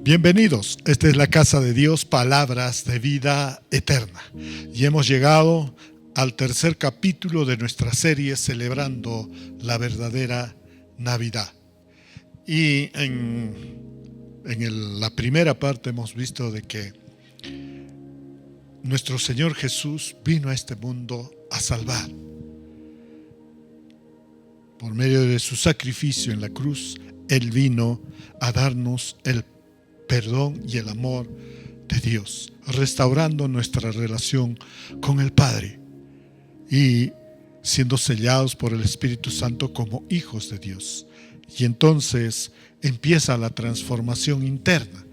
Bienvenidos, esta es la Casa de Dios, palabras de vida eterna. Y hemos llegado al tercer capítulo de nuestra serie celebrando la verdadera Navidad. Y en la primera parte hemos visto de que nuestro Señor Jesús vino a este mundo a salvar. Por medio de su sacrificio en la cruz, Él vino a darnos el perdón y el amor de Dios, restaurando nuestra relación con el Padre y siendo sellados por el Espíritu Santo como hijos de Dios. Y entonces empieza la transformación interna,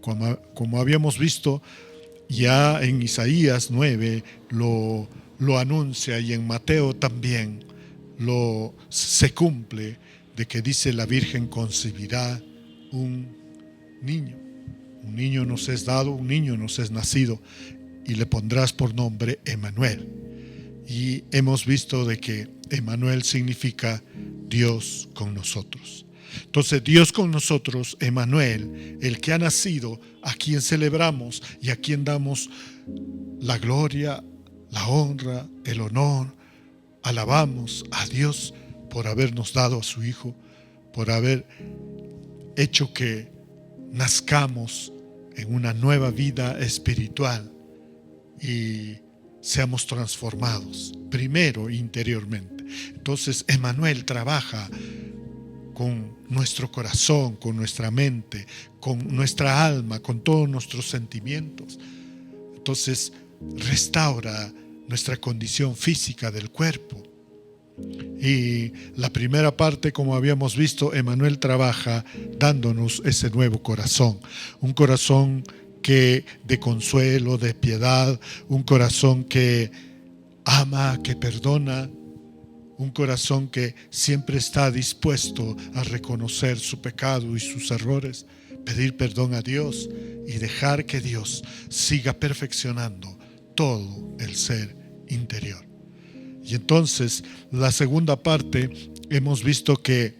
como habíamos visto ya en Isaías 9 lo anuncia, y en Mateo también se cumple, de que dice: la Virgen concebirá un niño nos es dado, un niño nos es nacido, y le pondrás por nombre Emmanuel. Y hemos visto de que Emmanuel significa Dios con nosotros. Entonces, Dios con nosotros, Emmanuel, el que ha nacido, a quien celebramos y a quien damos la gloria, la honra, el honor. Alabamos a Dios por habernos dado a su Hijo, por haber hecho que nazcamos en una nueva vida espiritual y seamos transformados, primero interiormente. Entonces, Emmanuel trabaja con nuestro corazón, con nuestra mente, con nuestra alma, con todos nuestros sentimientos. Entonces, restaura nuestra condición física del cuerpo. Y la primera parte, como habíamos visto, Emmanuel trabaja dándonos ese nuevo corazón, un corazón de consuelo, de piedad, un corazón que ama, que perdona, un corazón que siempre está dispuesto a reconocer su pecado y sus errores, pedir perdón a Dios y dejar que Dios siga perfeccionando todo el ser interior. Y entonces, la segunda parte, hemos visto que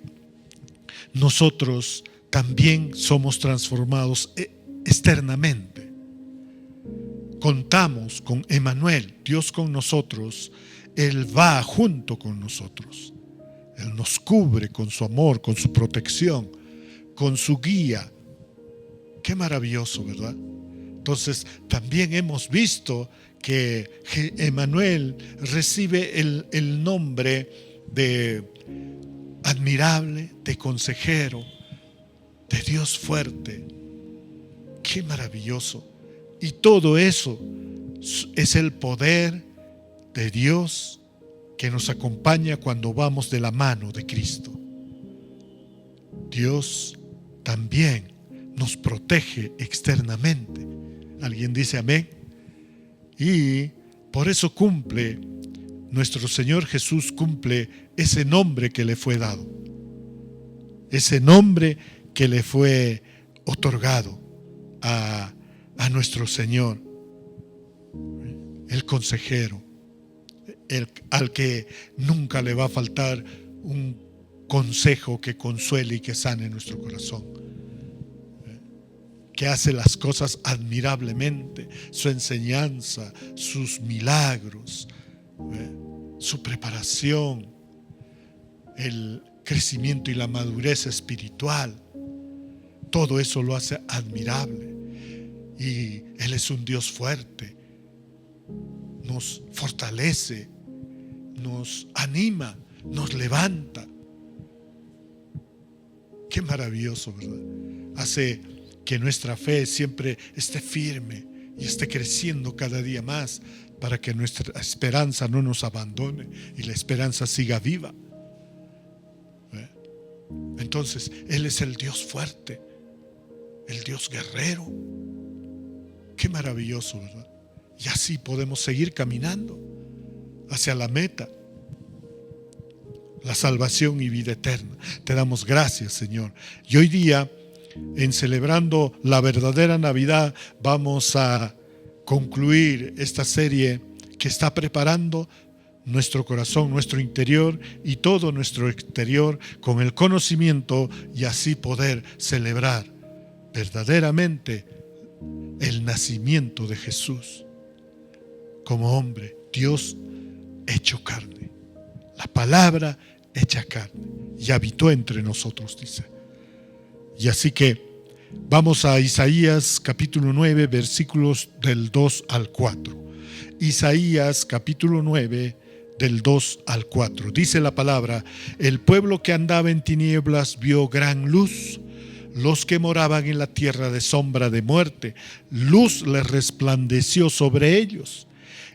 nosotros también somos transformados externamente. Contamos con Emmanuel, Dios con nosotros. Él va junto con nosotros. Él nos cubre con su amor, con su protección, con su guía. Qué maravilloso, ¿verdad? Entonces, también hemos visto que Emmanuel recibe el nombre de admirable, de consejero, de Dios fuerte. Qué maravilloso. Y todo eso es el poder de Dios que nos acompaña cuando vamos de la mano de Cristo. Dios también nos protege externamente. ¿Alguien dice amén? Y por eso nuestro Señor Jesús cumple ese nombre que le fue dado, ese nombre que le fue otorgado a nuestro Señor, el consejero, al que nunca le va a faltar un consejo que consuele y que sane nuestro corazón, que hace las cosas admirablemente, su enseñanza, sus milagros, su preparación, el crecimiento y la madurez espiritual, todo eso lo hace admirable. Y Él es un Dios fuerte, nos fortalece, nos anima, nos levanta. Qué maravilloso, ¿verdad? Hace que nuestra fe siempre esté firme y esté creciendo cada día más, para que nuestra esperanza no nos abandone y la esperanza siga viva. Entonces, Él es el Dios fuerte, el Dios guerrero. Qué maravilloso, ¿verdad? Y así podemos seguir caminando hacia la meta, la salvación y vida eterna. Te damos gracias, Señor. Y hoy día, en celebrando la verdadera Navidad, vamos a concluir esta serie que está preparando nuestro corazón, nuestro interior y todo nuestro exterior con el conocimiento, y así poder celebrar verdaderamente el nacimiento de Jesús como hombre, Dios hecho carne, la palabra hecha carne, y habitó entre nosotros, dice. Y así que vamos a Isaías capítulo 9, versículos del 2 al 4. Isaías capítulo 9, del 2 al 4. Dice la palabra: el pueblo que andaba en tinieblas vio gran luz. Los que moraban en la tierra de sombra de muerte, luz les resplandeció sobre ellos.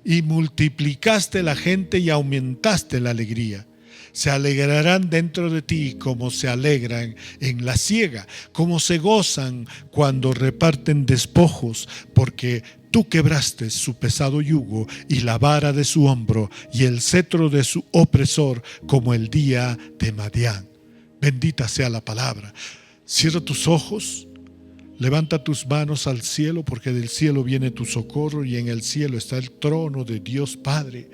Y multiplicaste la gente y aumentaste la alegría. Se alegrarán dentro de ti como se alegran en la siega, como se gozan cuando reparten despojos, porque tú quebraste su pesado yugo y la vara de su hombro y el cetro de su opresor, como el día de Madián. Bendita sea la palabra. Cierra tus ojos, levanta tus manos al cielo, porque del cielo viene tu socorro y en el cielo está el trono de Dios Padre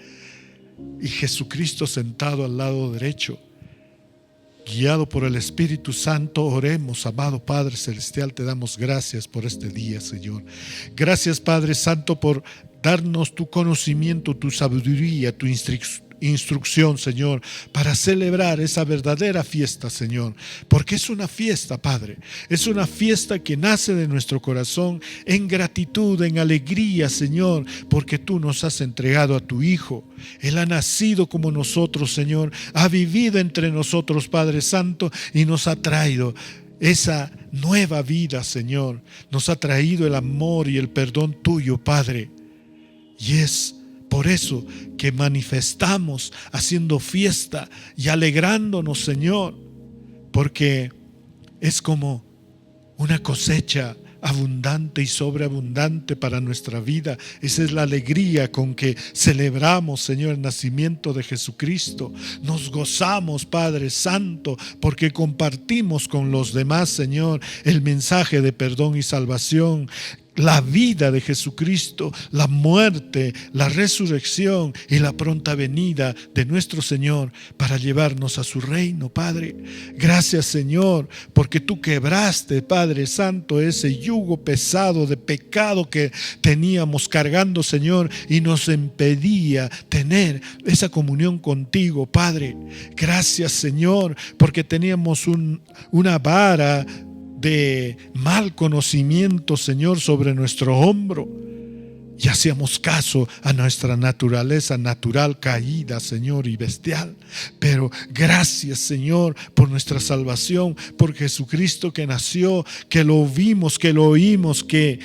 y Jesucristo sentado al lado derecho. Guiado por el Espíritu Santo, oremos. Amado Padre Celestial, te damos gracias por este día, Señor. Gracias, Padre Santo, por darnos tu conocimiento, tu sabiduría, tu instrucción, Señor, para celebrar esa verdadera fiesta, Señor, porque es una fiesta, Padre, es una fiesta que nace de nuestro corazón en gratitud, en alegría, Señor, porque tú nos has entregado a tu Hijo. Él ha nacido como nosotros, Señor, ha vivido entre nosotros, Padre Santo, y nos ha traído esa nueva vida, Señor, nos ha traído el amor y el perdón tuyo, Padre, y es por eso que manifestamos haciendo fiesta y alegrándonos, Señor, porque es como una cosecha abundante y sobreabundante para nuestra vida. Esa es la alegría con que celebramos, Señor, el nacimiento de Jesucristo. Nos gozamos, Padre Santo, porque compartimos con los demás, Señor, el mensaje de perdón y salvación, la vida de Jesucristo, la muerte, la resurrección y la pronta venida de nuestro Señor para llevarnos a su reino, Padre. Gracias, Señor, porque tú quebraste, Padre Santo, ese yugo pesado de pecado que teníamos cargando, Señor, y nos impedía tener esa comunión contigo, Padre. Gracias, Señor, porque teníamos una vara de mal conocimiento, Señor, sobre nuestro hombro, y hacíamos caso a nuestra naturaleza natural caída, Señor, y bestial. Pero gracias, Señor, por nuestra salvación, por Jesucristo que nació, que lo vimos, que lo oímos, que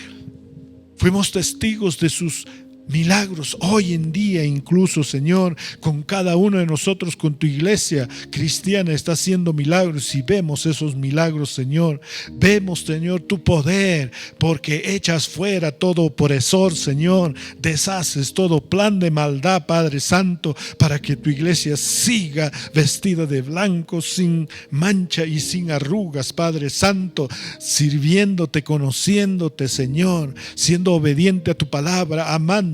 fuimos testigos de sus milagros hoy en día, incluso, Señor, con cada uno de nosotros, con tu iglesia cristiana está haciendo milagros, y vemos esos milagros, Señor. Vemos, Señor, tu poder, porque echas fuera todo opresor, Señor, deshaces todo plan de maldad, Padre Santo, para que tu iglesia siga vestida de blanco, sin mancha y sin arrugas, Padre Santo, sirviéndote, conociéndote, Señor, siendo obediente a tu palabra, amándote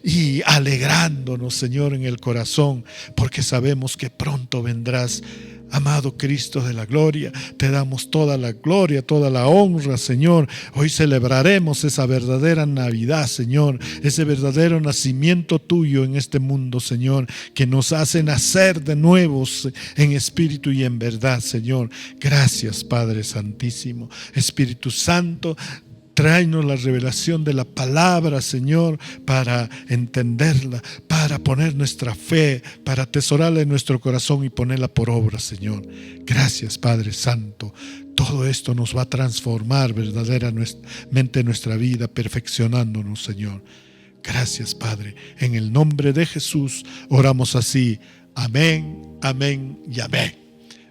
y alegrándonos, Señor, en el corazón, porque sabemos que pronto vendrás. Amado Cristo de la gloria, te damos toda la gloria, toda la honra, Señor. Hoy celebraremos esa verdadera Navidad, Señor, ese verdadero nacimiento tuyo en este mundo, Señor, que nos hace nacer de nuevo en espíritu y en verdad, Señor. Gracias, Padre Santísimo. Espíritu Santo, tráenos la revelación de la palabra, Señor, para entenderla, para poner nuestra fe, para atesorarla en nuestro corazón y ponerla por obra, Señor. Gracias, Padre Santo. Todo esto nos va a transformar verdaderamente nuestra vida, perfeccionándonos, Señor. Gracias, Padre. En el nombre de Jesús oramos así. Amén, amén y amén.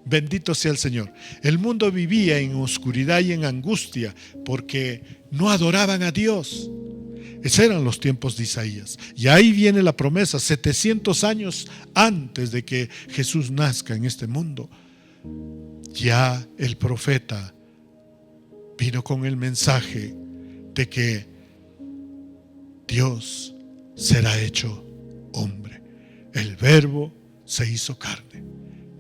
Bendito sea el Señor. El mundo vivía en oscuridad y en angustia porque no adoraban a Dios. Esos eran los tiempos de Isaías. Y ahí viene la promesa, 700 años antes de que Jesús nazca en este mundo. Ya el profeta vino con el mensaje de que Dios será hecho hombre. El Verbo se hizo carne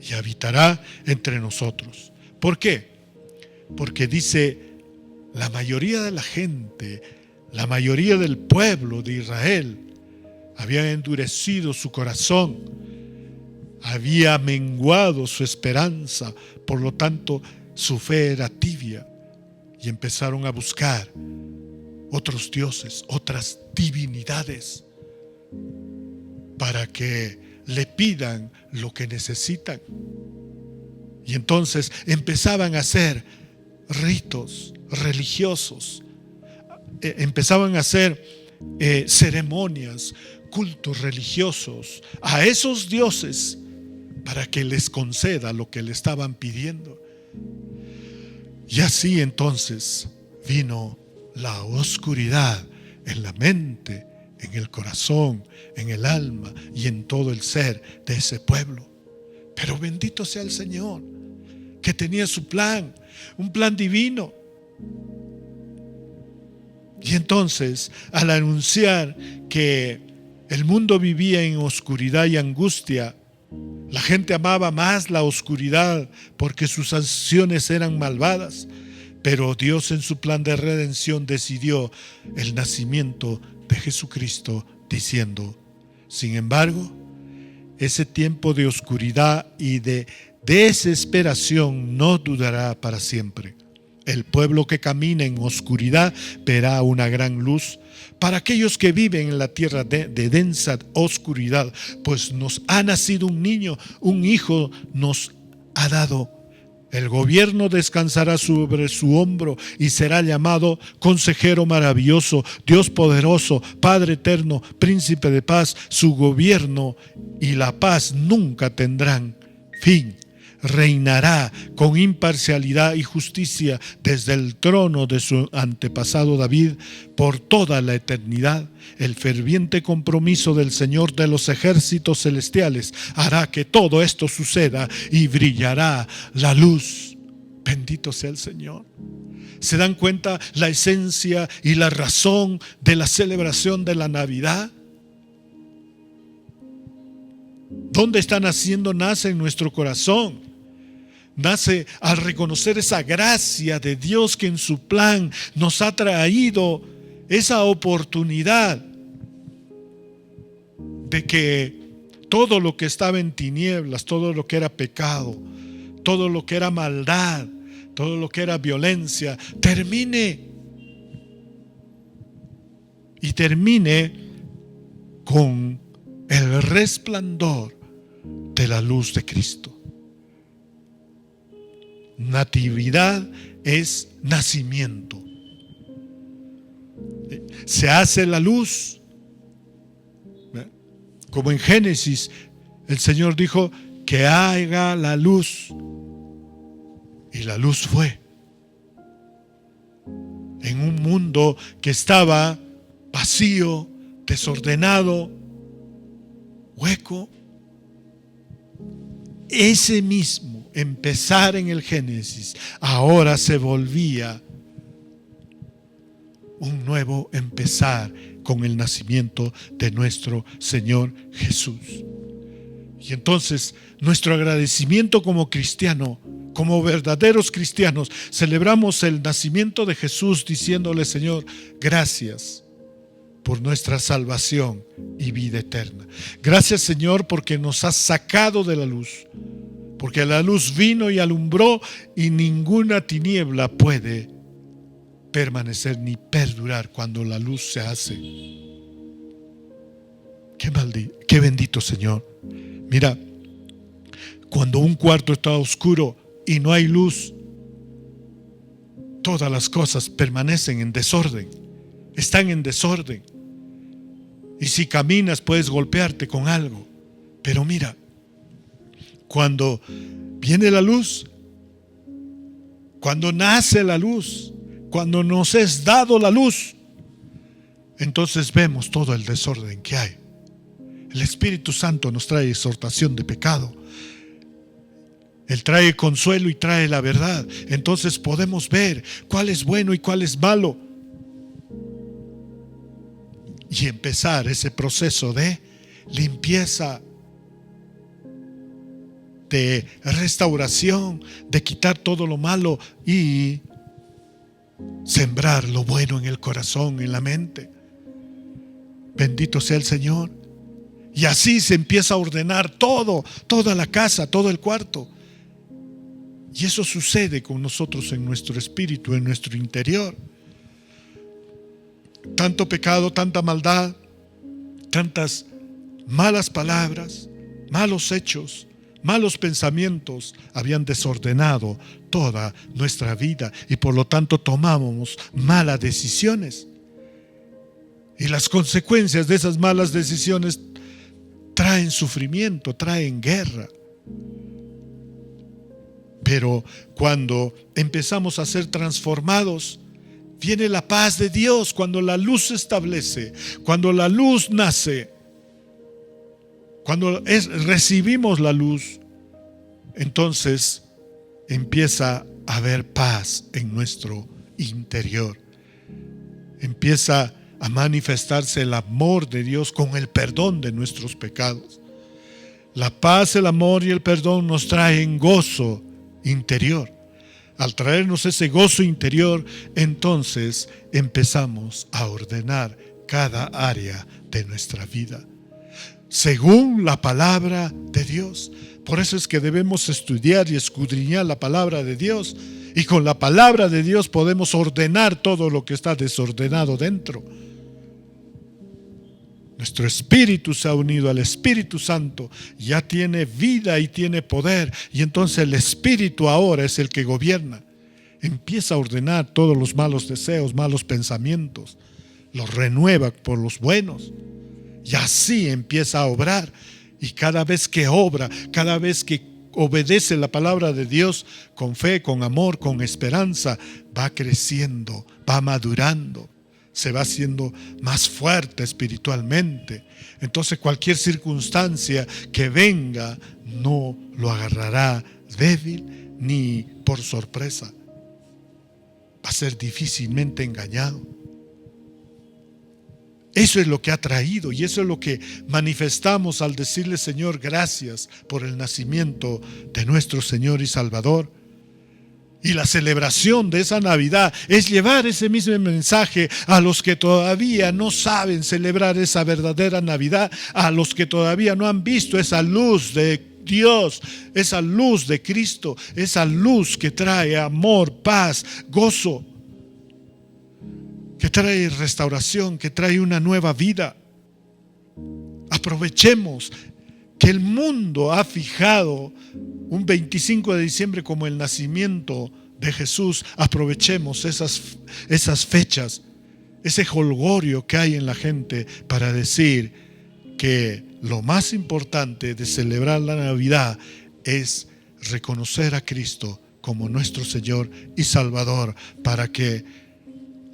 y habitará entre nosotros. ¿Por qué? Porque dice la mayoría de la gente, la mayoría del pueblo de Israel había endurecido su corazón, había menguado su esperanza, por lo tanto su fe era tibia, y empezaron a buscar otros dioses, otras divinidades, para que le pidan lo que necesitan. Y entonces empezaban a hacer ritos religiosos, empezaban a hacer ceremonias, cultos religiosos a esos dioses para que les conceda lo que le estaban pidiendo. Y así entonces vino la oscuridad en la mente, en el corazón, en el alma y en todo el ser de ese pueblo. Pero bendito sea el Señor, que tenía su plan, un plan divino. Y entonces, al anunciar que el mundo vivía en oscuridad y angustia, la gente amaba más la oscuridad porque sus acciones eran malvadas. Pero Dios, en su plan de redención, decidió el nacimiento de Jesucristo, diciendo: sin embargo, ese tiempo de oscuridad y de desesperación no durará para siempre. El pueblo que camina en oscuridad verá una gran luz. Para aquellos que viven en la tierra de densa oscuridad, pues nos ha nacido un niño, un hijo nos ha dado. El gobierno descansará sobre su hombro y será llamado Consejero Maravilloso, Dios Poderoso, Padre Eterno, Príncipe de Paz. Su gobierno y la paz nunca tendrán fin. Reinará con imparcialidad y justicia desde el trono de su antepasado David por toda la eternidad. El ferviente compromiso del Señor de los ejércitos celestiales hará que todo esto suceda y brillará la luz. Bendito sea el Señor. ¿Se dan cuenta la esencia y la razón de la celebración de la Navidad? ¿Dónde está naciendo? Nace en nuestro corazón. Nace al reconocer esa gracia de Dios que en su plan nos ha traído esa oportunidad de que todo lo que estaba en tinieblas, todo lo que era pecado, todo lo que era maldad, todo lo que era violencia, termine. Y termine con el resplandor de la luz de Cristo. Natividad es nacimiento. Se hace la luz. Como en Génesis, el Señor dijo que haga la luz. Y la luz fue. En un mundo que estaba vacío, desordenado, hueco. Ese mismo empezar en el Génesis ahora se volvía un nuevo empezar con el nacimiento de nuestro Señor Jesús. Y entonces nuestro agradecimiento como cristiano, como verdaderos cristianos, celebramos el nacimiento de Jesús diciéndole: Señor, gracias por nuestra salvación y vida eterna. Gracias, Señor, porque nos has sacado de la luz, porque la luz vino y alumbró y ninguna tiniebla puede permanecer ni perdurar cuando la luz se hace. Qué bendito Señor. Mira, cuando un cuarto está oscuro y no hay luz, todas las cosas permanecen en desorden, están en desorden. Y si caminas puedes golpearte con algo. Pero mira, cuando viene la luz, cuando nace la luz, cuando nos es dado la luz, entonces vemos todo el desorden que hay. El Espíritu Santo nos trae exhortación de pecado. Él trae consuelo y trae la verdad. Entonces podemos ver cuál es bueno y cuál es malo. Y empezar ese proceso de limpieza, de restauración, de quitar todo lo malo y Sembrar lo bueno en el corazón, en la mente. Bendito sea el Señor. Y así se empieza a ordenar todo, toda la casa, todo el cuarto. Y eso sucede con nosotros en nuestro espíritu, en nuestro interior. Tanto pecado, tanta maldad, tantas malas palabras, malos hechos, malos pensamientos habían desordenado toda nuestra vida y por lo tanto tomábamos malas decisiones. Y las consecuencias de esas malas decisiones traen sufrimiento, traen guerra. Pero cuando empezamos a ser transformados, viene la paz de Dios. Cuando la luz se establece, cuando la luz nace, cuando recibimos la luz, entonces empieza a haber paz en nuestro interior. Empieza a manifestarse el amor de Dios con el perdón de nuestros pecados. La paz, el amor y el perdón nos traen gozo interior. Al traernos ese gozo interior, entonces empezamos a ordenar cada área de nuestra vida según la palabra de Dios. Por eso es que debemos estudiar y escudriñar la palabra de Dios, y con la palabra de Dios podemos ordenar todo lo que está desordenado dentro. Nuestro espíritu se ha unido al Espíritu Santo, ya tiene vida y tiene poder, y entonces el Espíritu ahora es el que gobierna. Empieza a ordenar todos los malos deseos, malos pensamientos, los renueva por los buenos, y así empieza a obrar. Y cada vez que obra, cada vez que obedece la palabra de Dios con fe, con amor, con esperanza, va creciendo, va madurando, se va haciendo más fuerte espiritualmente. Entonces cualquier circunstancia que venga no lo agarrará débil ni por sorpresa. Va a ser difícilmente engañado. Eso es lo que ha traído, y eso es lo que manifestamos al decirle: Señor, gracias por el nacimiento de nuestro Señor y Salvador. Y la celebración de esa Navidad es llevar ese mismo mensaje a los que todavía no saben celebrar esa verdadera Navidad, a los que todavía no han visto esa luz de Dios, esa luz de Cristo, esa luz que trae amor, paz, gozo, que trae restauración, que trae una nueva vida. Aprovechemos que el mundo ha fijado un 25 de diciembre como el nacimiento de Jesús. Aprovechemos esas fechas, ese jolgorio que hay en la gente para decir que lo más importante de celebrar la Navidad es reconocer a Cristo como nuestro Señor y Salvador, para que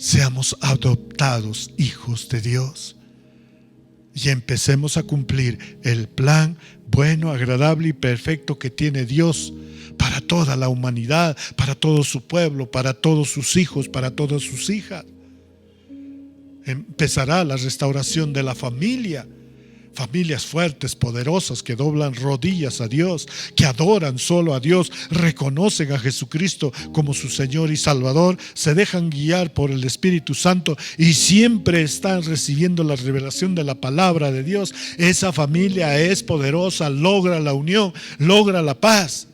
seamos adoptados hijos de Dios y empecemos a cumplir el plan bueno, agradable y perfecto que tiene Dios para toda la humanidad, para todo su pueblo, para todos sus hijos, para todas sus hijas. Empezará la restauración de la familia. Familias fuertes, poderosas, que doblan rodillas a Dios, que adoran solo a Dios, reconocen a Jesucristo como su Señor y Salvador, se dejan guiar por el Espíritu Santo y siempre están recibiendo la revelación de la palabra de Dios. Esa familia es poderosa, logra la unión, logra la paz,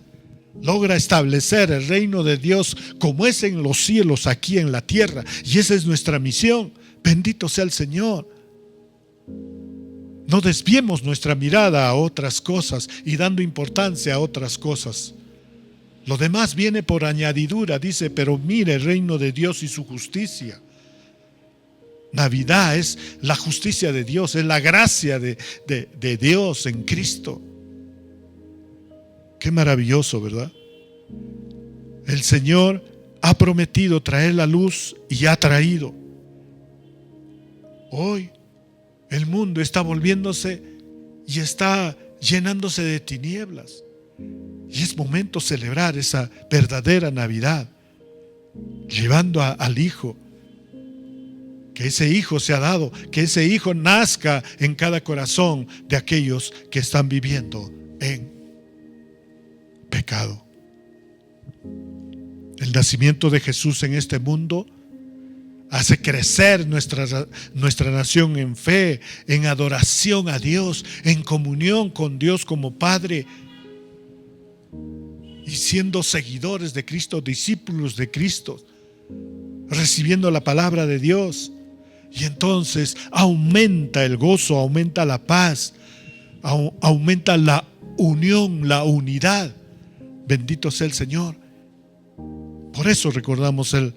logra establecer el reino de Dios como es en los cielos, aquí en la tierra. Y esa es nuestra misión. Bendito sea el Señor. No desviemos nuestra mirada a otras cosas y dando importancia a otras cosas. Lo demás viene por añadidura, dice, pero mire el reino de Dios y su justicia. Navidad es la justicia de Dios, es la gracia de Dios en Cristo. Qué maravilloso, ¿verdad? El Señor ha prometido traer la luz y ha traído. Hoy el mundo está volviéndose y está llenándose de tinieblas. Y es momento de celebrar esa verdadera Navidad, llevando al Hijo. Que ese Hijo sea dado, que ese Hijo nazca en cada corazón de aquellos que están viviendo en pecado. El nacimiento de Jesús en este mundo hace crecer nuestra nación en fe, en adoración a Dios, en comunión con Dios como Padre, y siendo seguidores de Cristo, discípulos de Cristo, recibiendo la palabra de Dios. Y entonces aumenta el gozo, aumenta la paz, aumenta la unión, la unidad. Bendito sea el Señor. Por eso recordamos el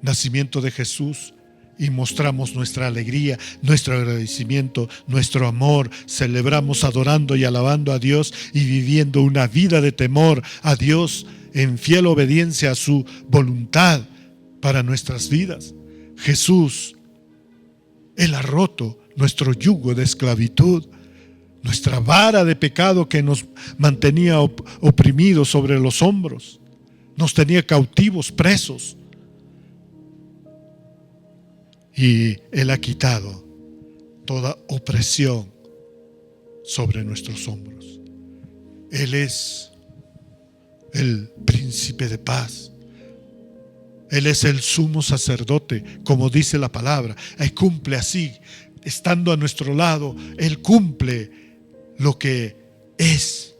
nacimiento de Jesús y mostramos nuestra alegría, nuestro agradecimiento, nuestro amor. Celebramos adorando y alabando a Dios y viviendo una vida de temor a Dios en fiel obediencia a su voluntad para nuestras vidas. Jesús, Él ha roto nuestro yugo de esclavitud, nuestra vara de pecado que nos mantenía oprimidos sobre los hombros, nos tenía cautivos, presos. Y Él ha quitado toda opresión sobre nuestros hombros. Él es el príncipe de paz. Él es el sumo sacerdote, como dice la palabra. Él cumple así, estando a nuestro lado. Él cumple lo que es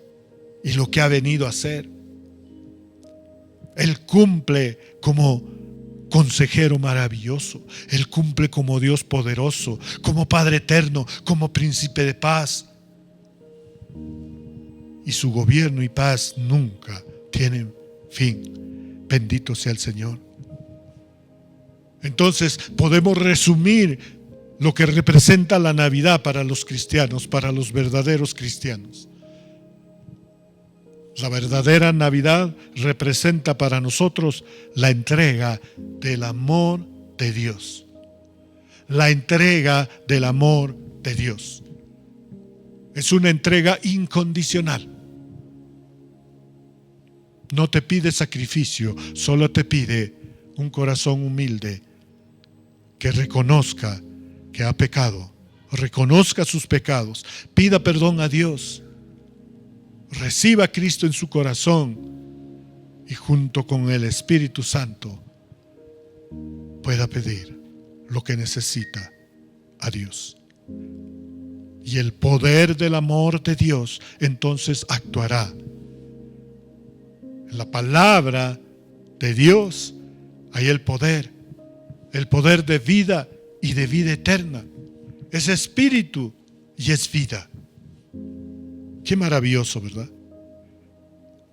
y lo que ha venido a ser. Él cumple como consejero maravilloso. Él cumple como Dios poderoso, como Padre eterno, como príncipe de paz. Y su gobierno y paz nunca tienen fin. Bendito sea el Señor. Entonces podemos resumir lo que representa la Navidad para los cristianos, para los verdaderos cristianos. La verdadera Navidad representa para nosotros la entrega del amor de Dios. La entrega del amor de Dios. Es una entrega incondicional. No te pide sacrificio, solo te pide un corazón humilde que reconozca que ha pecado, reconozca sus pecados, pida perdón a Dios, reciba a Cristo en su corazón y junto con el Espíritu Santo pueda pedir lo que necesita a Dios. Y el poder del amor de Dios entonces actuará. En la palabra de Dios hay el poder de vida y de vida eterna. Es espíritu y es vida. Qué maravilloso, ¿verdad?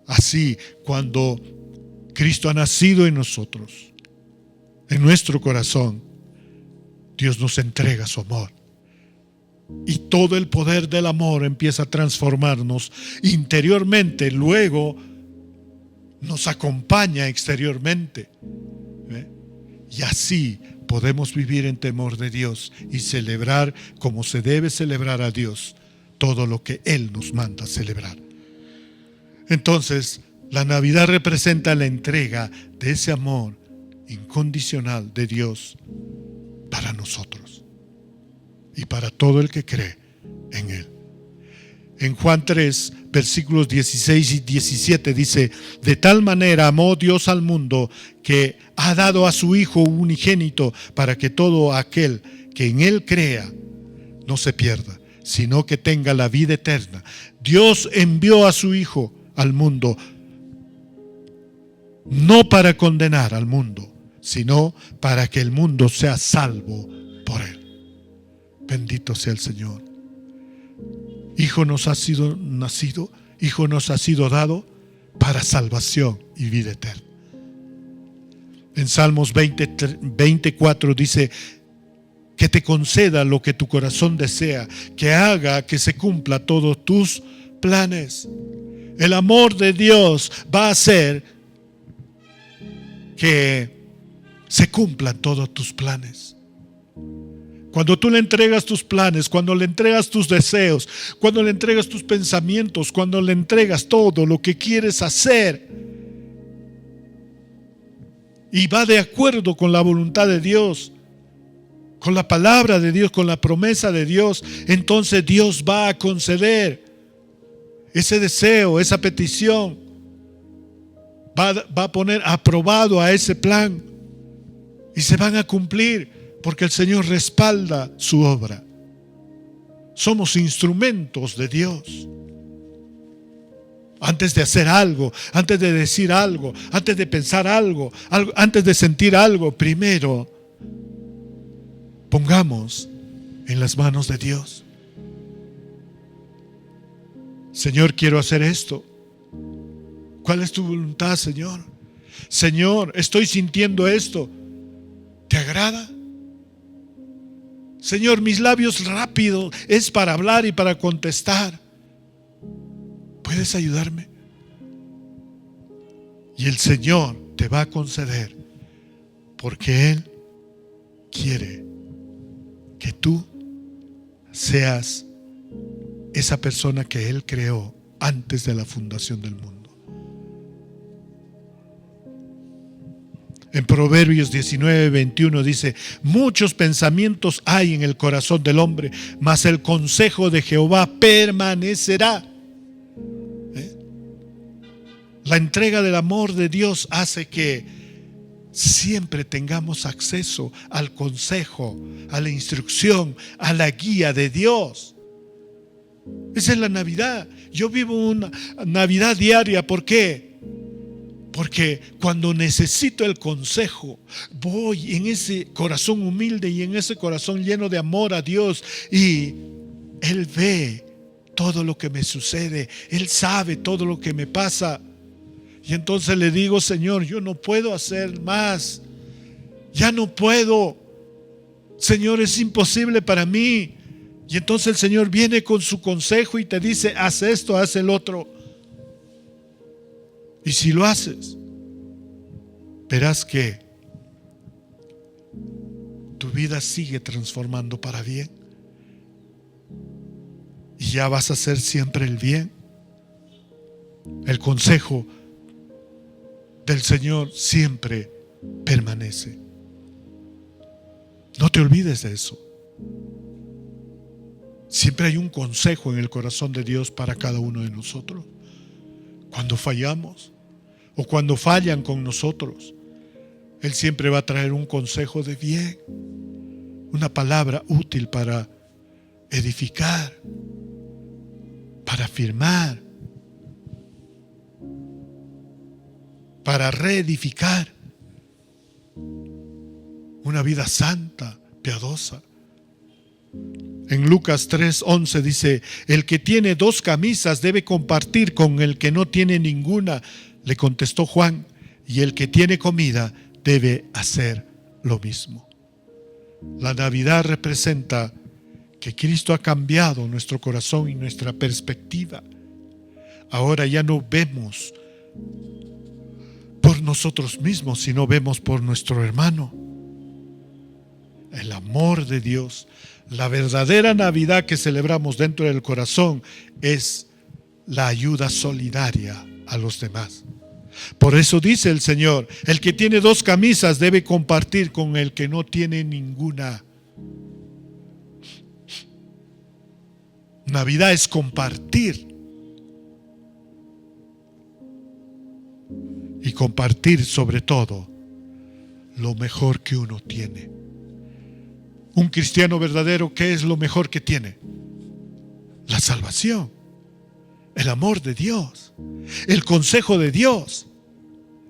Así, cuando Cristo ha nacido en nosotros, en nuestro corazón, Dios nos entrega su amor. Y todo el poder del amor empieza a transformarnos interiormente, luego nos acompaña exteriormente. Y así podemos vivir en temor de Dios y celebrar como se debe celebrar a Dios todo lo que Él nos manda celebrar. Entonces, la Navidad representa la entrega de ese amor incondicional de Dios para nosotros y para todo el que cree en Él. En Juan 3, versículos 16 y 17 dice: de tal manera amó Dios al mundo que ha dado a su Hijo unigénito para que todo aquel que en Él crea no se pierda, sino que tenga la vida eterna. Dios envió a su Hijo al mundo no para condenar al mundo, sino para que el mundo sea salvo por Él. Bendito sea el Señor. Hijo nos ha sido nacido, Hijo nos ha sido dado para salvación y vida eterna. En Salmos 24 dice: que te conceda lo que tu corazón desea, que haga que se cumpla todos tus planes. El amor de Dios va a hacer que se cumplan todos tus planes. Cuando tú le entregas tus planes, cuando le entregas tus deseos, cuando le entregas tus pensamientos, cuando le entregas todo lo que quieres hacer y va de acuerdo con la voluntad de Dios, con la palabra de Dios, con la promesa de Dios, entonces Dios va a conceder ese deseo, esa petición, va a poner aprobado a ese plan y se van a cumplir porque el Señor respalda su obra. Somos instrumentos de Dios. Antes de hacer algo, antes de decir algo, antes de pensar algo, antes de sentir algo, primero pongamos en las manos de Dios. Señor, quiero hacer esto. ¿Cuál es tu voluntad, Señor? Señor, estoy sintiendo esto. ¿Te agrada? Señor, mis labios rápidos es para hablar y para contestar. ¿Puedes ayudarme? Y el Señor te va a conceder, porque Él quiere que tú seas esa persona que Él creó antes de la fundación del mundo. En Proverbios 19:21 dice: muchos pensamientos hay en el corazón del hombre, mas el consejo de Jehová permanecerá. La entrega del amor de Dios hace que siempre tengamos acceso al consejo, a la instrucción, a la guía de Dios. Esa es la Navidad. Yo vivo una Navidad diaria. ¿Por qué? Porque cuando necesito el consejo, voy en ese corazón humilde y en ese corazón lleno de amor a Dios, y Él ve todo lo que me sucede, Él sabe todo lo que me pasa. Y entonces le digo: Señor, yo no puedo hacer más, ya no puedo, Señor, es imposible para mí. Y entonces el Señor viene con su consejo y te dice: haz esto, haz el otro. Y si lo haces, verás que tu vida sigue transformando para bien, y ya vas a hacer siempre el bien. El consejo del Señor siempre permanece. No te olvides de eso. Siempre hay un consejo en el corazón de Dios para cada uno de nosotros. Cuando fallamos o cuando fallan con nosotros, Él siempre va a traer un consejo de bien, una palabra útil para edificar, para afirmar, para reedificar una vida santa, piadosa. En Lucas 3:11 dice: el que tiene 2 camisas debe compartir con el que no tiene ninguna. Le contestó Juan: y el que tiene comida debe hacer lo mismo. La Navidad representa que Cristo ha cambiado nuestro corazón y nuestra perspectiva. Ahora ya no vemos por nosotros mismos, sino vemos por nuestro hermano. El amor de Dios, la verdadera Navidad que celebramos dentro del corazón, es la ayuda solidaria a los demás. Por eso dice el Señor: el que tiene 2 camisas debe compartir con el que no tiene ninguna. Navidad es compartir. Y compartir sobre todo lo mejor que uno tiene. Un cristiano verdadero, ¿qué es lo mejor que tiene? La salvación, el amor de Dios, el consejo de Dios,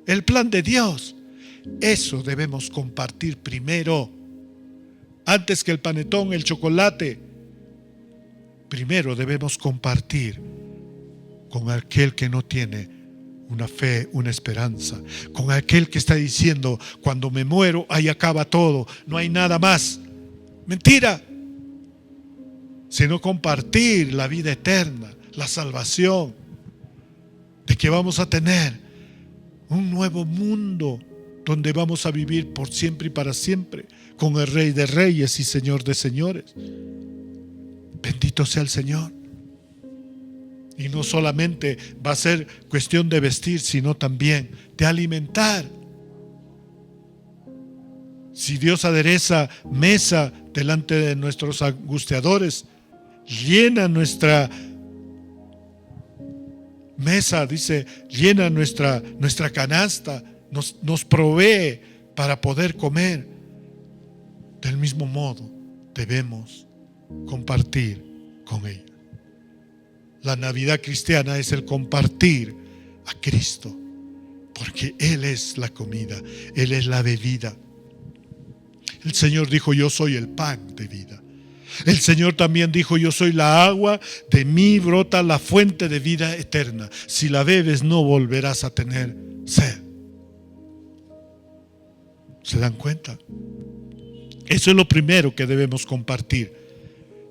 el plan de Dios. Eso debemos compartir primero, antes que el panetón, el chocolate. Primero debemos compartir con aquel que no tiene una fe, una esperanza, con aquel que está diciendo: cuando me muero, ahí acaba todo, no hay nada más. Mentira. Sino compartir la vida eterna, la salvación, de que vamos a tener un nuevo mundo donde vamos a vivir por siempre y para siempre con el Rey de Reyes y Señor de Señores. Bendito sea el Señor. Y no solamente va a ser cuestión de vestir, sino también de alimentar. Si Dios adereza mesa delante de nuestros angustiadores, llena nuestra mesa, dice, llena nuestra canasta, nos provee para poder comer. del mismo modo debemos compartir con ella. La Navidad cristiana es el compartir a Cristo, porque Él es la comida, Él es la bebida. El Señor dijo: yo soy el pan de vida. El Señor también dijo: yo soy la agua, de mí brota la fuente de vida eterna. Si la bebes no volverás a tener sed. ¿Se dan cuenta? Eso es lo primero que debemos compartir.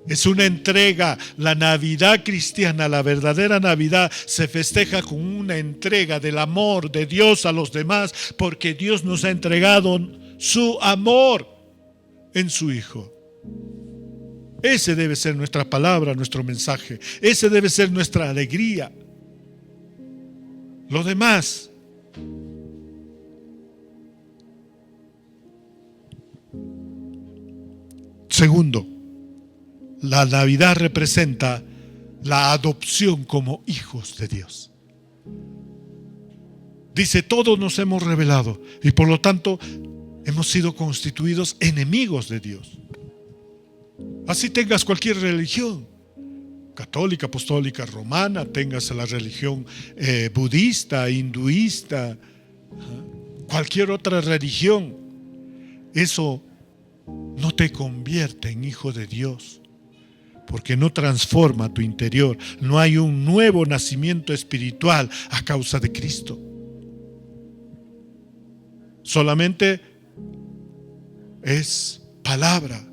Es una entrega. La Navidad cristiana, la verdadera Navidad, se festeja con una entrega del amor de Dios a los demás, porque Dios nos ha entregado su amor en su Hijo. Ese debe ser nuestra palabra, nuestro mensaje. Ese debe ser nuestra alegría. Lo demás segundo, la Navidad representa la adopción como hijos de Dios. Dice: todos nos hemos rebelado y por lo tanto hemos sido constituidos enemigos de Dios. Así tengas cualquier religión, católica, apostólica, romana, tengas la religión budista, hinduista, cualquier otra religión, eso no te convierte en hijo de Dios, porque no transforma tu interior. No hay un nuevo nacimiento espiritual a causa de Cristo. Solamente es palabra.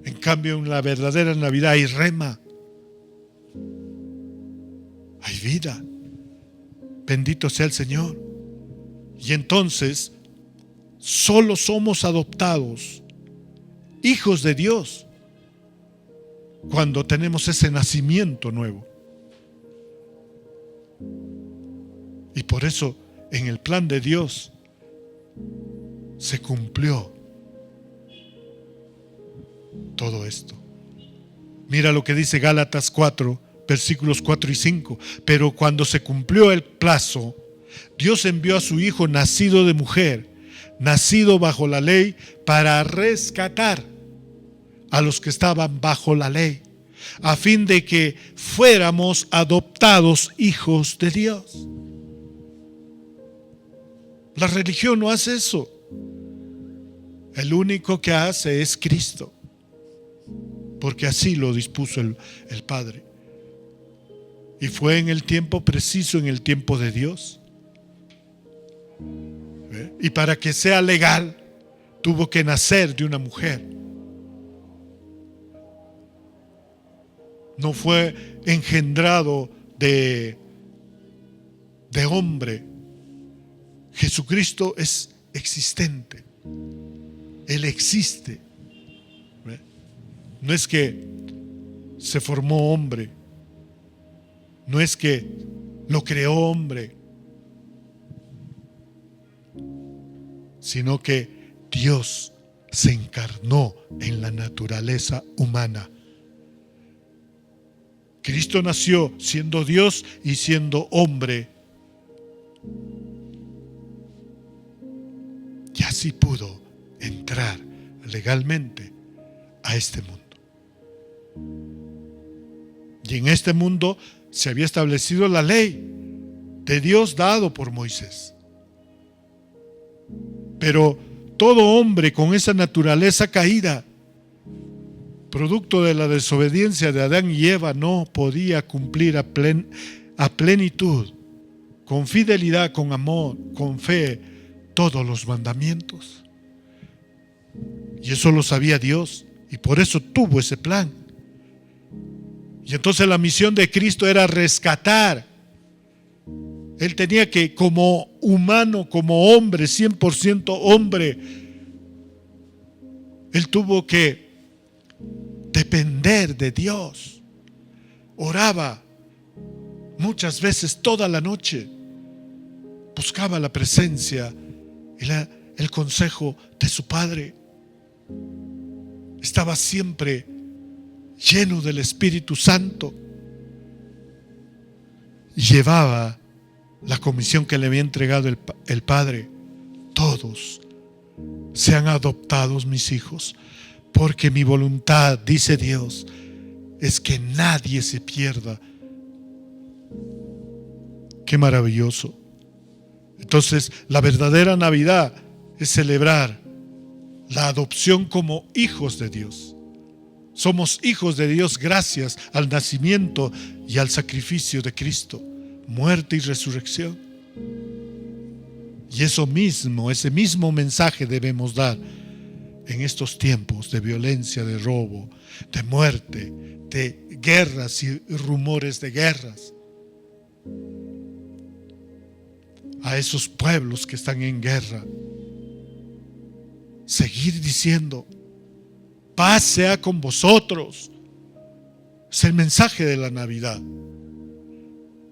En cambio, en la verdadera Navidad hay rema, hay vida. Bendito sea el Señor. Y entonces solo somos adoptados hijos de Dios cuando tenemos ese nacimiento nuevo. Y por eso en el plan de Dios se cumplió todo esto. Mira lo que dice Gálatas 4, versículos 4 y 5. Pero cuando se cumplió el plazo, Dios envió a su Hijo nacido de mujer, nacido bajo la ley, para rescatar a los que estaban bajo la ley, a fin de que fuéramos adoptados hijos de Dios. La religión no hace eso. El único que hace es Cristo, porque así lo dispuso el Padre. Y fue en el tiempo preciso, en el tiempo de Dios. Y para que sea legal, tuvo que nacer de una mujer. No fue engendrado de hombre. Jesucristo es existente. Él existe. No es que se formó hombre. No es que lo creó hombre. Sino que Dios se encarnó en la naturaleza humana. Cristo nació siendo Dios y siendo hombre. Y así pudo entrar legalmente a este mundo. Y en este mundo se había establecido la ley de Dios dado por Moisés. Pero todo hombre con esa naturaleza caída, producto de la desobediencia de Adán y Eva, no podía cumplir a plenitud, con fidelidad, con amor, con fe, todos los mandamientos. Y eso lo sabía Dios, y por eso tuvo ese plan. Y entonces la misión de Cristo era rescatar. Él tenía que, como humano, como hombre, 100% hombre, Él tuvo que depender de Dios. Oraba muchas veces toda la noche. Buscaba la presencia y el consejo de su Padre. Estaba siempre lleno del Espíritu Santo. Llevaba la comisión que le había entregado el Padre. Todos sean adoptados mis hijos, porque mi voluntad, dice Dios, es que nadie se pierda. Qué maravilloso. Entonces, la verdadera Navidad es celebrar la adopción como hijos de Dios. Somos hijos de Dios gracias al nacimiento y al sacrificio de Cristo, muerte y resurrección. Y ese mismo mensaje debemos dar en estos tiempos de violencia, de robo, de muerte, de guerras y rumores de guerras. A esos pueblos que están en guerra, seguir diciendo: paz sea con vosotros. Es el mensaje de la Navidad.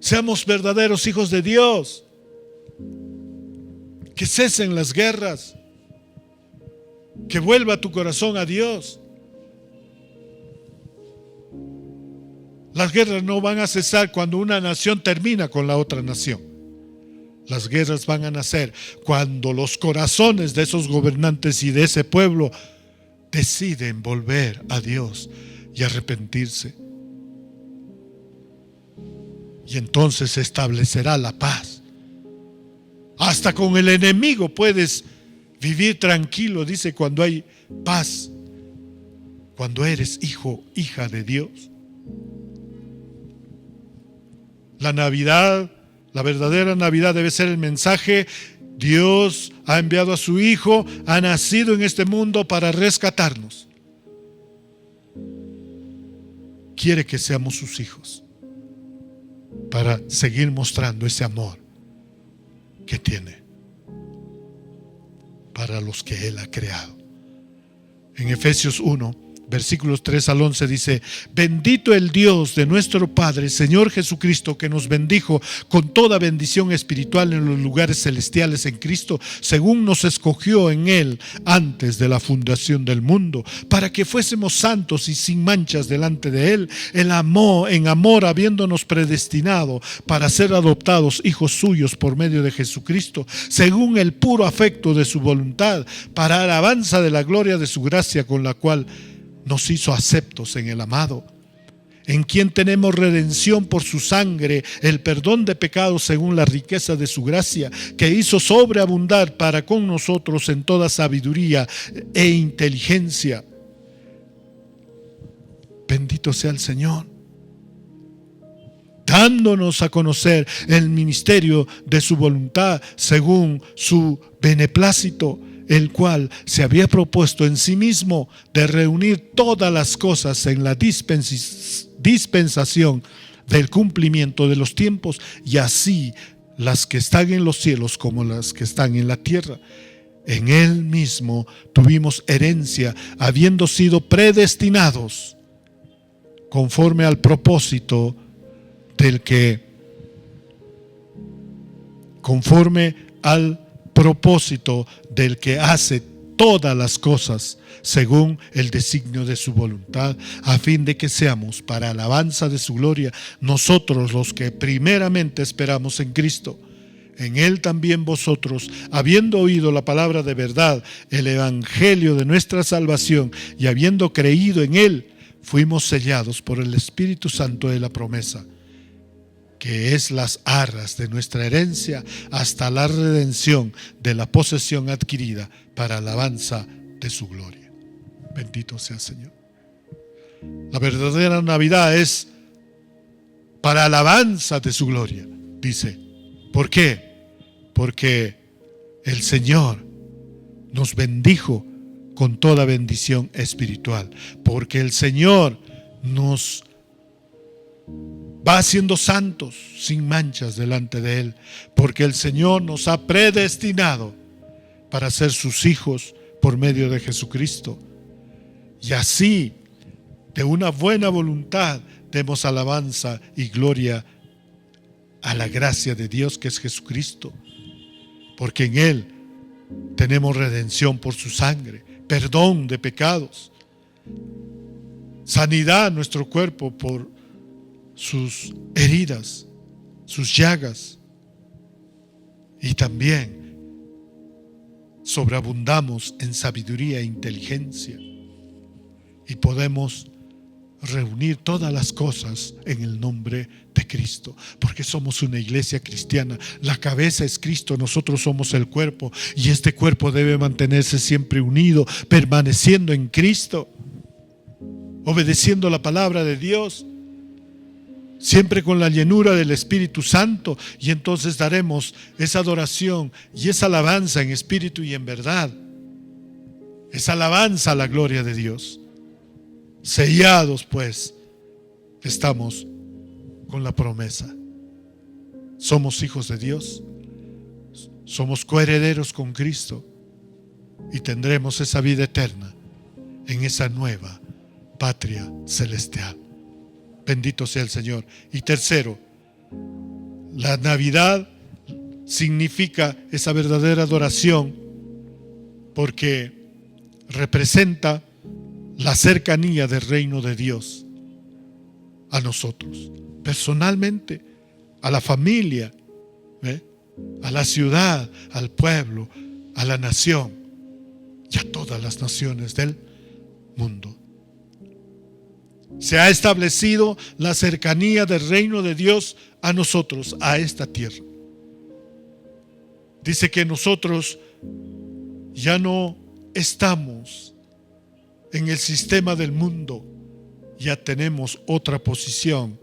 Seamos verdaderos hijos de Dios. Que cesen las guerras. Que vuelva tu corazón a Dios. Las guerras no van a cesar cuando una nación termina con la otra nación. Las guerras van a nacer cuando los corazones de esos gobernantes y de ese pueblo deciden volver a Dios y arrepentirse. Y entonces se establecerá la paz. Hasta con el enemigo puedes vivir tranquilo, dice, cuando hay paz, cuando eres hijo, hija de Dios. La Navidad, la verdadera Navidad debe ser el mensaje: Dios ha enviado a su Hijo, ha nacido en este mundo para rescatarnos. Quiere que seamos sus hijos para seguir mostrando ese amor que tiene para los que Él ha creado. En Efesios 1, versículos 3 al 11 dice: bendito el Dios de nuestro Padre, Señor Jesucristo, que nos bendijo con toda bendición espiritual en los lugares celestiales en Cristo, según nos escogió en Él antes de la fundación del mundo, para que fuésemos santos y sin manchas delante de Él. Él amó en amor, habiéndonos predestinado para ser adoptados hijos suyos por medio de Jesucristo, según el puro afecto de su voluntad, para alabanza de la gloria de su gracia, con la cual nos hizo aceptos en el amado, en quien tenemos redención por su sangre, el perdón de pecados según la riqueza de su gracia, que hizo sobreabundar para con nosotros en toda sabiduría e inteligencia. Bendito sea el Señor, dándonos a conocer el ministerio de su voluntad según su beneplácito, el cual se había propuesto en sí mismo de reunir todas las cosas en la dispensación del cumplimiento de los tiempos, y así las que están en los cielos como las que están en la tierra. En Él mismo tuvimos herencia, habiendo sido predestinados conforme al propósito del que, hace todas las cosas según el designio de su voluntad, a fin de que seamos para alabanza de su gloria, nosotros los que primeramente esperamos en Cristo. En Él también vosotros, habiendo oído la palabra de verdad, el evangelio de nuestra salvación, y habiendo creído en Él, fuimos sellados por el Espíritu Santo de la promesa, que es las arras de nuestra herencia hasta la redención de la posesión adquirida para alabanza de su gloria. Bendito sea el Señor. La verdadera Navidad es para alabanza de su gloria, dice. ¿Por qué? Porque el Señor nos bendijo con toda bendición espiritual, porque el Señor nos va haciendo santos sin manchas delante de Él, porque el Señor nos ha predestinado para ser sus hijos por medio de Jesucristo. Y así, de una buena voluntad, demos alabanza y gloria a la gracia de Dios, que es Jesucristo, porque en Él tenemos redención por su sangre, perdón de pecados, sanidad a nuestro cuerpo por sus heridas, sus llagas, y también sobreabundamos en sabiduría e inteligencia y podemos reunir todas las cosas en el nombre de Cristo, porque somos una iglesia cristiana. La cabeza es Cristo, nosotros somos el cuerpo, y este cuerpo debe mantenerse siempre unido, permaneciendo en Cristo, obedeciendo la palabra de Dios, siempre con la llenura del Espíritu Santo, y entonces daremos esa adoración y esa alabanza en espíritu y en verdad, esa alabanza a la gloria de Dios. Sellados pues estamos con la promesa. Somos hijos de Dios, somos coherederos con Cristo y tendremos esa vida eterna en esa nueva patria celestial. Bendito sea el Señor. Y tercero, la Navidad significa esa verdadera adoración porque representa la cercanía del reino de Dios a nosotros, personalmente, a la familia, a la ciudad, al pueblo, a la nación y a todas las naciones del mundo. Se ha establecido la cercanía del reino de Dios a nosotros, a esta tierra. Dice que nosotros ya no estamos en el sistema del mundo, ya tenemos otra posición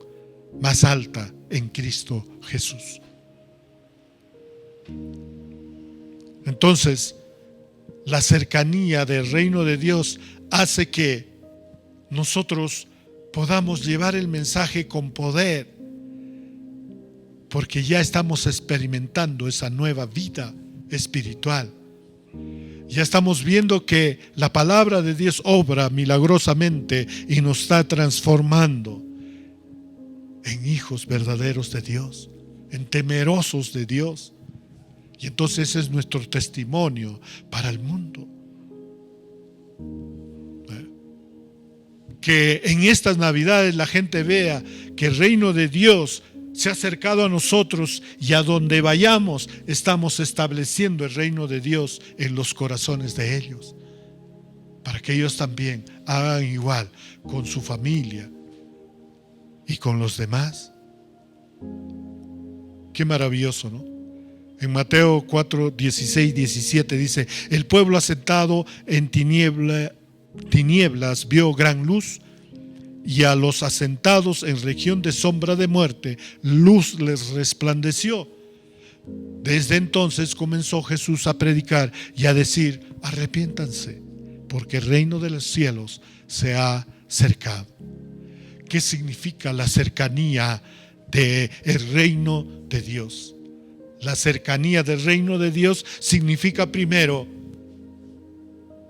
más alta en Cristo Jesús. Entonces, la cercanía del reino de Dios hace que nosotros podamos llevar el mensaje con poder, porque ya estamos experimentando esa nueva vida espiritual. Ya estamos viendo que la palabra de Dios obra milagrosamente y nos está transformando en hijos verdaderos de Dios, en temerosos de Dios. Y entonces ese es nuestro testimonio para el mundo. Que en estas Navidades la gente vea que el reino de Dios se ha acercado a nosotros y a donde vayamos estamos estableciendo el reino de Dios en los corazones de ellos, para que ellos también hagan igual con su familia y con los demás. Qué maravilloso, ¿no? En Mateo 4, 16, 17 dice: el pueblo asentado en tinieblas vio gran luz, y a los asentados en región de sombra de muerte, luz les resplandeció. Desde entonces comenzó Jesús a predicar y a decir: arrepiéntanse, porque el reino de los cielos se ha acercado. ¿Qué significa la cercanía del reino de Dios? La cercanía del reino de Dios significa primero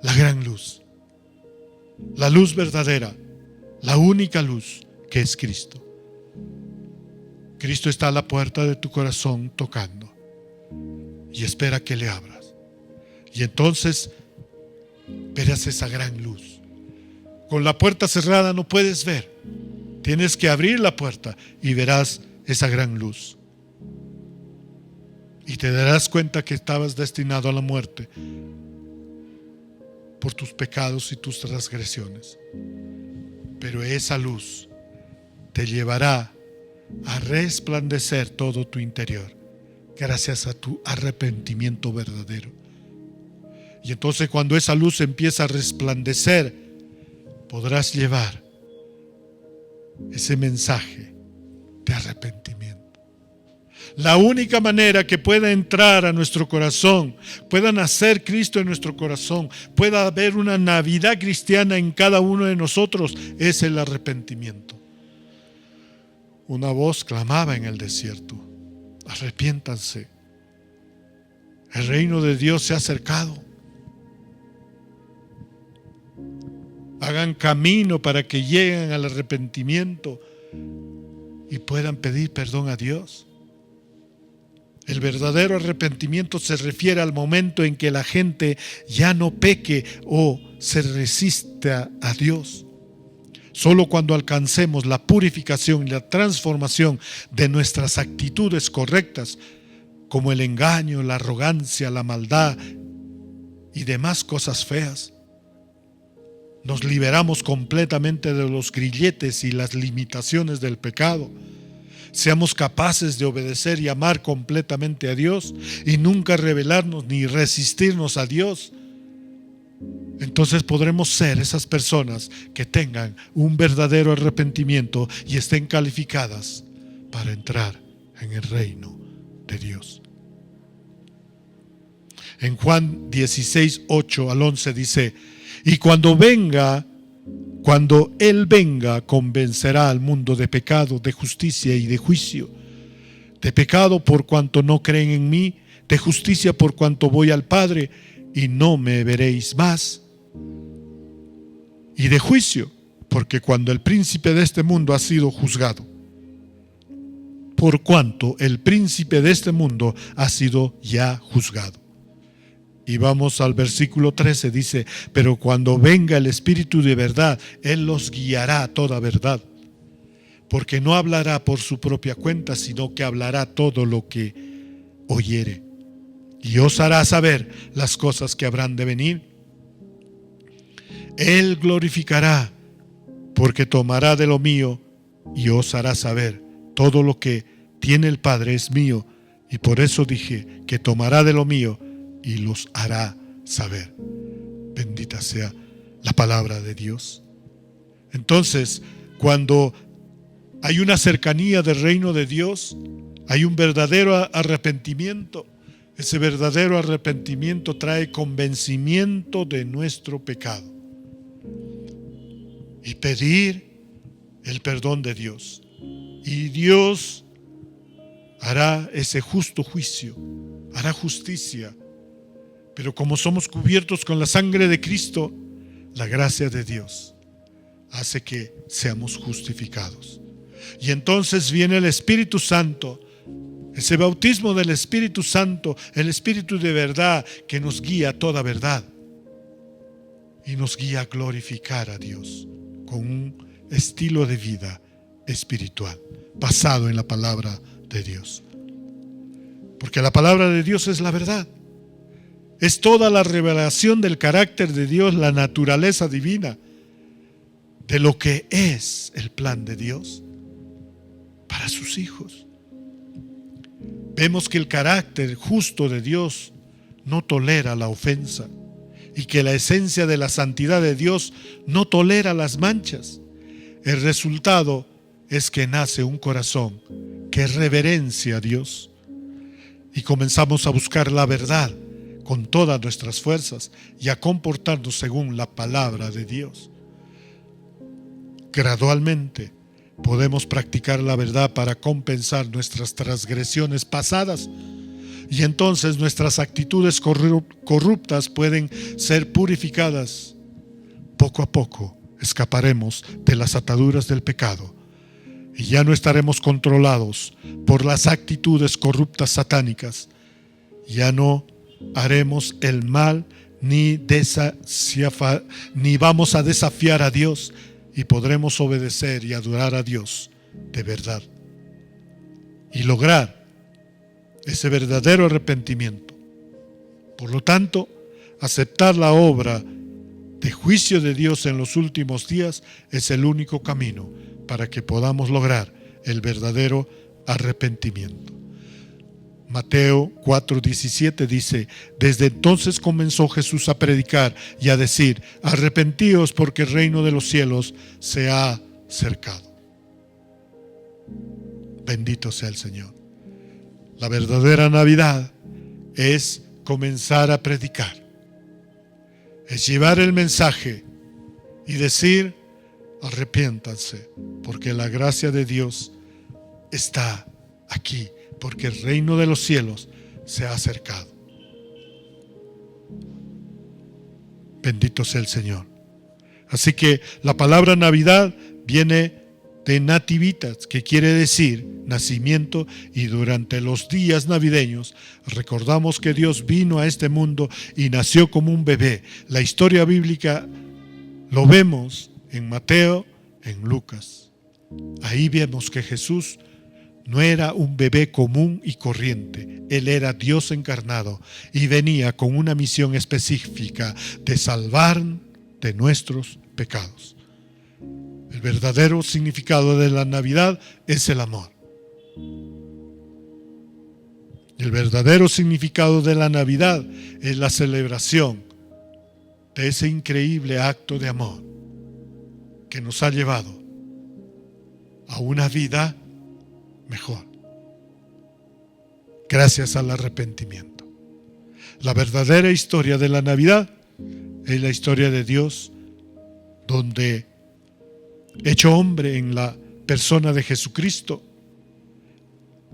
la gran luz, la luz verdadera, la única luz, que es Cristo. Cristo está a la puerta de tu corazón tocando y espera que le abras. Y entonces verás esa gran luz. Con la puerta cerrada no puedes ver. Tienes que abrir la puerta y verás esa gran luz. Y te darás cuenta que estabas destinado a la muerte por tus pecados y tus transgresiones. Pero esa luz te llevará a resplandecer todo tu interior gracias a tu arrepentimiento verdadero. Y entonces cuando esa luz empieza a resplandecer, podrás llevar ese mensaje de arrepentimiento. La única manera que pueda entrar a nuestro corazón, pueda nacer Cristo en nuestro corazón, pueda haber una Navidad cristiana en cada uno de nosotros, es el arrepentimiento. Una voz clamaba en el desierto: arrepiéntanse, el reino de Dios se ha acercado. Hagan camino para que lleguen al arrepentimiento y puedan pedir perdón a Dios. El verdadero arrepentimiento se refiere al momento en que la gente ya no peque o se resista a Dios. Solo cuando alcancemos la purificación y la transformación de nuestras actitudes correctas, como el engaño, la arrogancia, la maldad y demás cosas feas. Nos liberamos completamente de los grilletes y las limitaciones del pecado. Seamos capaces de obedecer y amar completamente a Dios y nunca rebelarnos ni resistirnos a Dios. Entonces podremos ser esas personas que tengan un verdadero arrepentimiento y estén calificadas para entrar en el reino de Dios. En Juan 16, 8 al 11 dice: y cuando Él venga, convencerá al mundo de pecado, de justicia y de juicio. De pecado por cuanto no creen en mí, de justicia por cuanto voy al Padre y no me veréis más, y de juicio porque cuando el príncipe de este mundo ha sido juzgado, por cuanto el príncipe de este mundo ha sido ya juzgado. Y vamos al versículo 13, dice: pero cuando venga el Espíritu de verdad, Él los guiará a toda verdad, porque no hablará por su propia cuenta, sino que hablará todo lo que oyere, y os hará saber las cosas que habrán de venir. Él glorificará, porque tomará de lo mío y os hará saber. Todo lo que tiene el Padre es mío, y por eso dije que tomará de lo mío y los hará saber. Bendita sea la palabra de Dios. Entonces, cuando hay una cercanía del reino de Dios, hay un verdadero arrepentimiento. Ese verdadero arrepentimiento trae convencimiento de nuestro pecado y pedir el perdón de Dios. Y Dios hará ese justo juicio, hará justicia. Pero como somos cubiertos con la sangre de Cristo, la gracia de Dios hace que seamos justificados. Y entonces viene el Espíritu Santo, ese bautismo del Espíritu Santo, el Espíritu de verdad que nos guía a toda verdad y nos guía a glorificar a Dios con un estilo de vida espiritual basado en la palabra de Dios. Porque la palabra de Dios es la verdad. Es toda la revelación del carácter de Dios, la naturaleza divina, de lo que es el plan de Dios para sus hijos. Vemos que el carácter justo de Dios no tolera la ofensa y que la esencia de la santidad de Dios no tolera las manchas. El resultado es que nace un corazón que reverencia a Dios y comenzamos a buscar la verdad con todas nuestras fuerzas y a comportarnos según la palabra de Dios. Gradualmente podemos practicar la verdad para compensar nuestras transgresiones pasadas y entonces nuestras actitudes corruptas pueden ser purificadas. Poco a poco escaparemos de las ataduras del pecado y ya no estaremos controlados por las actitudes corruptas satánicas. Ya no haremos el mal ni vamos a desafiar a Dios y podremos obedecer y adorar a Dios de verdad y lograr ese verdadero arrepentimiento. Por lo tanto, aceptar la obra de juicio de Dios en los últimos días es el único camino para que podamos lograr el verdadero arrepentimiento. Mateo 4:17 dice: desde entonces comenzó Jesús a predicar y a decir: arrepentíos porque el reino de los cielos se ha acercado. Bendito sea el Señor. La verdadera Navidad es comenzar a predicar, es llevar el mensaje y decir: arrepiéntanse porque la gracia de Dios está aquí, porque el reino de los cielos se ha acercado. Bendito sea el Señor. Así que la palabra Navidad viene de nativitas, que quiere decir nacimiento, y durante los días navideños recordamos que Dios vino a este mundo y nació como un bebé. La historia bíblica lo vemos en Mateo, en Lucas. Ahí vemos que Jesús no era un bebé común y corriente. Él era Dios encarnado y venía con una misión específica de salvar de nuestros pecados. El verdadero significado de la Navidad es el amor. El verdadero significado de la Navidad es la celebración de ese increíble acto de amor que nos ha llevado a una vida mejor, gracias al arrepentimiento. La verdadera historia de la Navidad es la historia de Dios, donde, hecho hombre en la persona de Jesucristo,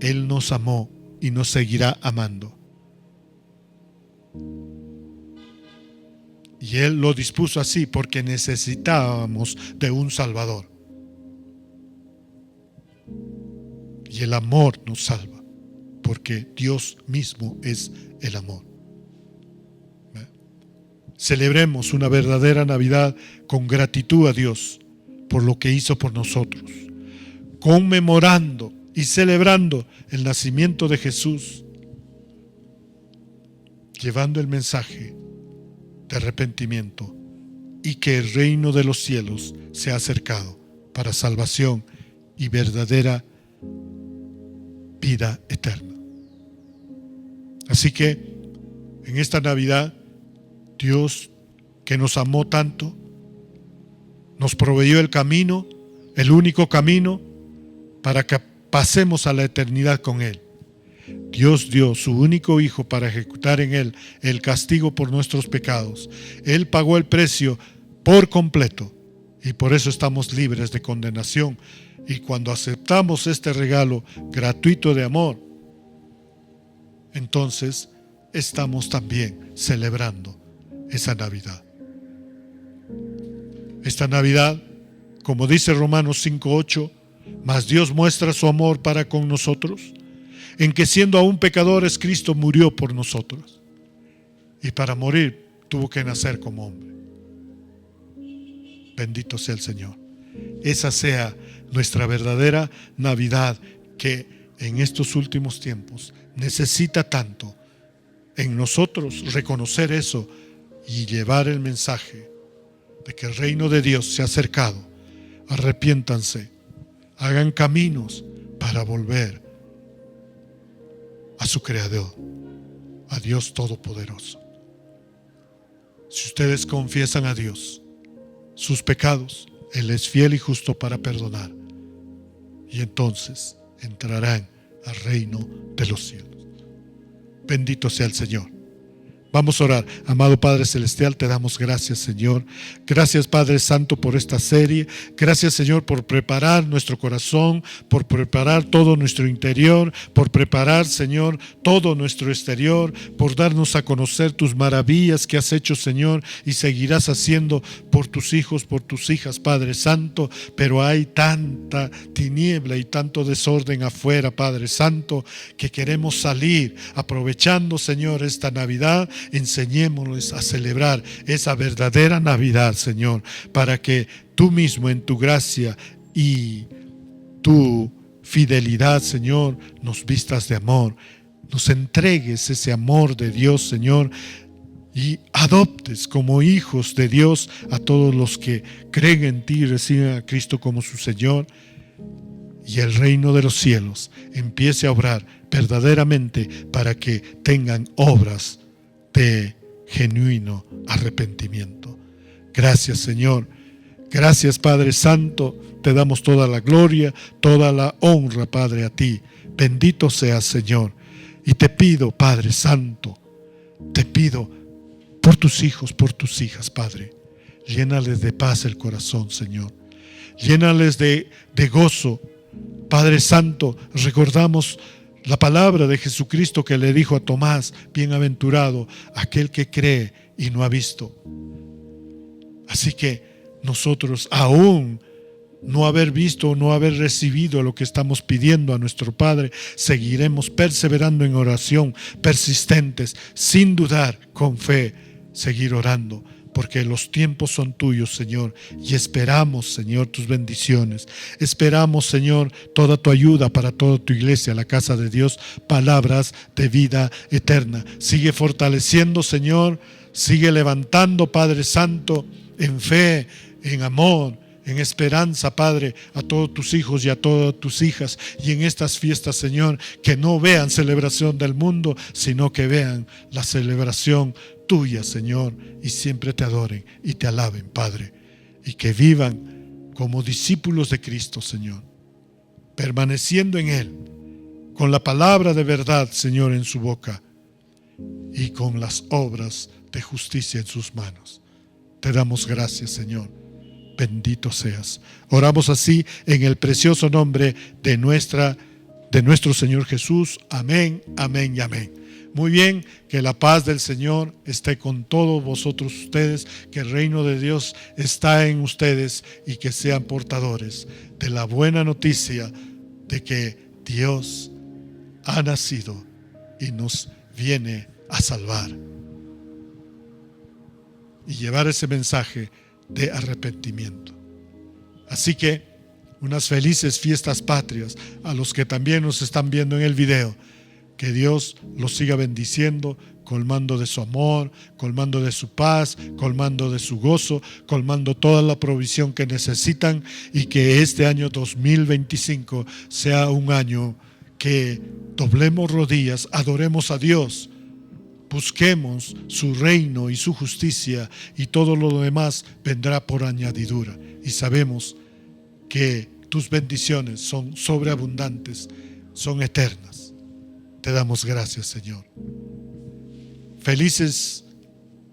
Él nos amó y nos seguirá amando. Y Él lo dispuso así porque necesitábamos de un Salvador. Y el amor nos salva, porque Dios mismo es el amor. Celebremos una verdadera Navidad con gratitud a Dios por lo que hizo por nosotros, conmemorando y celebrando el nacimiento de Jesús, llevando el mensaje de arrepentimiento y que el reino de los cielos se ha acercado para salvación y verdadera vida eterna. Así que en esta Navidad, Dios, que nos amó tanto, nos proveyó el camino, el único camino para que pasemos a la eternidad con Él. Dios dio su único Hijo para ejecutar en Él el castigo por nuestros pecados. Él pagó el precio por completo y por eso estamos libres de condenación. Y cuando aceptamos este regalo gratuito de amor, entonces estamos también celebrando esa Navidad. Esta Navidad, como dice Romanos 5:8, mas Dios muestra su amor para con nosotros, en que siendo aún pecadores, Cristo murió por nosotros. Y para morir tuvo que nacer como hombre. Bendito sea el Señor. Esa sea nuestra verdadera Navidad, que en estos últimos tiempos necesita tanto en nosotros reconocer eso y llevar el mensaje de que el reino de Dios se ha acercado. Arrepiéntanse, hagan caminos para volver a su Creador, a Dios Todopoderoso. Si ustedes confiesan a Dios sus pecados, Él es fiel y justo para perdonar, y entonces entrarán al reino de los cielos. Bendito sea el Señor. Vamos a orar. Amado Padre Celestial, te damos gracias, Señor. Gracias, Padre Santo, por esta serie. Gracias, Señor, por preparar nuestro corazón, por preparar todo nuestro interior, por preparar, Señor, todo nuestro exterior, por darnos a conocer tus maravillas que has hecho, Señor, y seguirás haciendo por tus hijos, por tus hijas, Padre Santo. Pero hay tanta tiniebla y tanto desorden afuera, Padre Santo, que queremos salir aprovechando, Señor, esta Navidad. Enseñémonos a celebrar esa verdadera Navidad, Señor, para que tú mismo en tu gracia y tu fidelidad, Señor, nos vistas de amor, nos entregues ese amor de Dios, Señor, y adoptes como hijos de Dios a todos los que creen en ti y reciben a Cristo como su Señor, y el reino de los cielos empiece a obrar verdaderamente para que tengan obras de genuino arrepentimiento. Gracias, Señor. Gracias, Padre Santo. Te damos toda la gloria, toda la honra, Padre, a ti. Bendito seas, Señor. Y te pido, Padre Santo, te pido por tus hijos, por tus hijas, Padre. Llénales de paz el corazón, Señor. Llénales de gozo. Padre Santo, recordamos la palabra de Jesucristo que le dijo a Tomás: bienaventurado aquel que cree y no ha visto. Así que nosotros, aún no haber visto o no haber recibido lo que estamos pidiendo a nuestro Padre, seguiremos perseverando en oración, persistentes, sin dudar, con fe, seguir orando porque los tiempos son tuyos, Señor, y esperamos, Señor, tus bendiciones. Esperamos, Señor, toda tu ayuda para toda tu iglesia, la casa de Dios, palabras de vida eterna. Sigue fortaleciendo, Señor, sigue levantando, Padre Santo, en fe, en amor, en esperanza, Padre, a todos tus hijos y a todas tus hijas. Y en estas fiestas, Señor, que no vean celebración del mundo, sino que vean la celebración tuya, Señor, y siempre te adoren y te alaben, Padre, y que vivan como discípulos de Cristo, Señor, permaneciendo en Él, con la palabra de verdad, Señor, en su boca y con las obras de justicia en sus manos. Te damos gracias, Señor. Bendito seas. Oramos así en el precioso nombre de nuestro Señor Jesús. Amén, amén y amén. Muy bien, que la paz del Señor esté con todos vosotros ustedes, que el reino de Dios está en ustedes y que sean portadores de la buena noticia de que Dios ha nacido y nos viene a salvar. Y llevar ese mensaje de arrepentimiento. Así que unas felices fiestas patrias a los que también nos están viendo en el video. Que Dios los siga bendiciendo, colmando de su amor, colmando de su paz, colmando de su gozo, colmando toda la provisión que necesitan, y que este año 2025 sea un año que doblemos rodillas, adoremos a Dios, busquemos su reino y su justicia, y todo lo demás vendrá por añadidura. Y sabemos que tus bendiciones son sobreabundantes, son eternas. Te damos gracias, Señor. Felices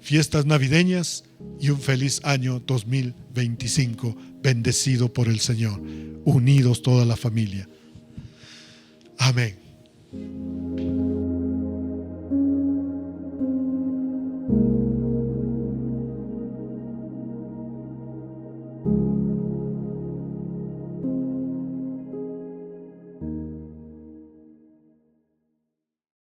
fiestas navideñas y un feliz año 2025, bendecido por el Señor, unidos toda la familia. Amén.